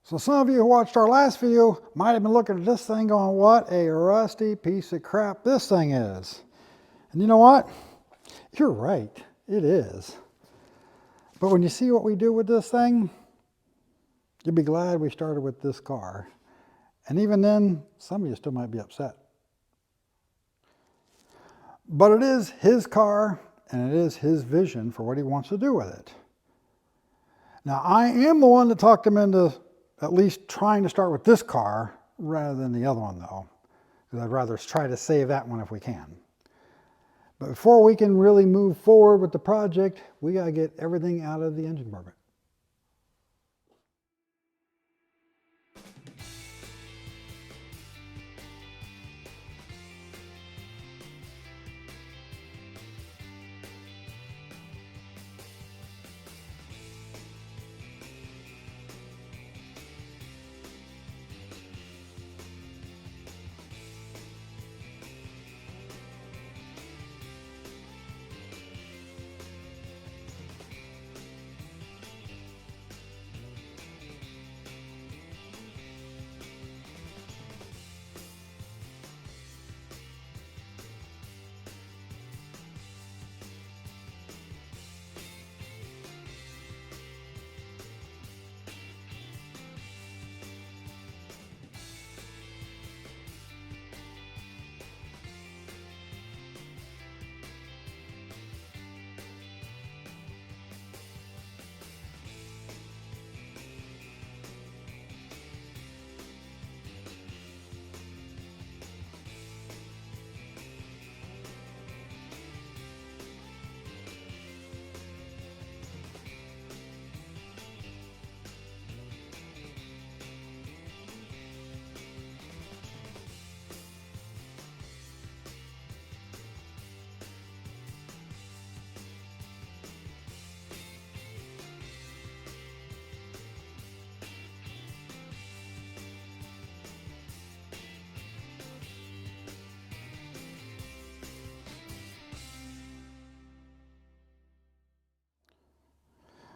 So some of you who watched our last video might have been looking at this thing going, what a rusty piece of crap this thing is. And you know what? You're right, it is. But when you see what we do with this thing, you'll be glad we started with this car. And even then, some of you still might be upset. But it is his car, and it is his vision for what he wants to do with it. Now, I am the one that talked him into at least trying to start with this car rather than the other one, though, because I'd rather try to save that one if we can. But before we can really move forward with the project, we got to get everything out of the engine compartment.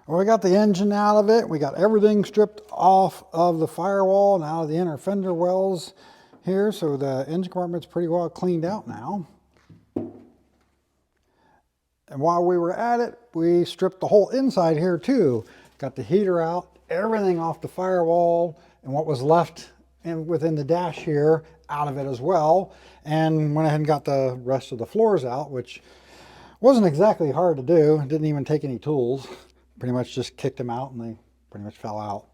Well, we got the engine out of it. We got everything stripped off of the firewall and out of the inner fender wells here. So the engine compartment's pretty well cleaned out now. And while we were at it, we stripped the whole inside here too. Got the heater out, everything off the firewall, and what was left within the dash here out of it as well. And went ahead and got the rest of the floors out, which wasn't exactly hard to do. It didn't even take any tools. Pretty much just kicked them out and they pretty much fell out.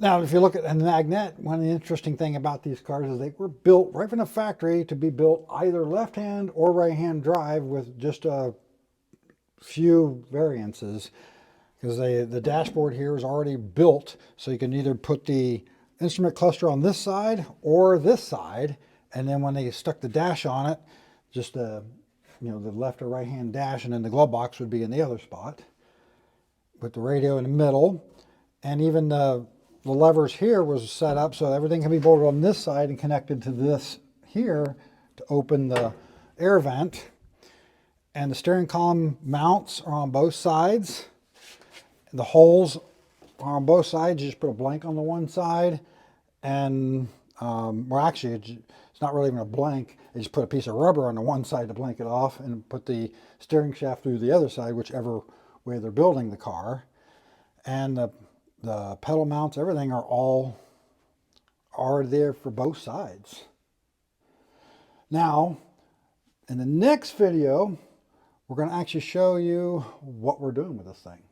Now, if you look at the Magnette, one of the interesting thing about these cars is they were built right from the factory to be built either left-hand or right-hand drive with just a few variances, because the dashboard here is already built, so you can either put the instrument cluster on this side or this side, and then when they stuck the dash on it, just the left or right-hand dash, and then the glove box would be in the other spot, with the radio in the middle. And even the levers here was set up so everything can be bolted on this side and connected to this here to open the air vent. And the steering column mounts are on both sides. The holes are on both sides. You just put a blank on the one side, and well, actually it's not really even a blank. You just put a piece of rubber on the one side to blank it off and put the steering shaft through the other side, whichever way they're building the car. And the pedal mounts, everything are there for both sides. Now, in the next video, we're going to actually show you what we're doing with this thing.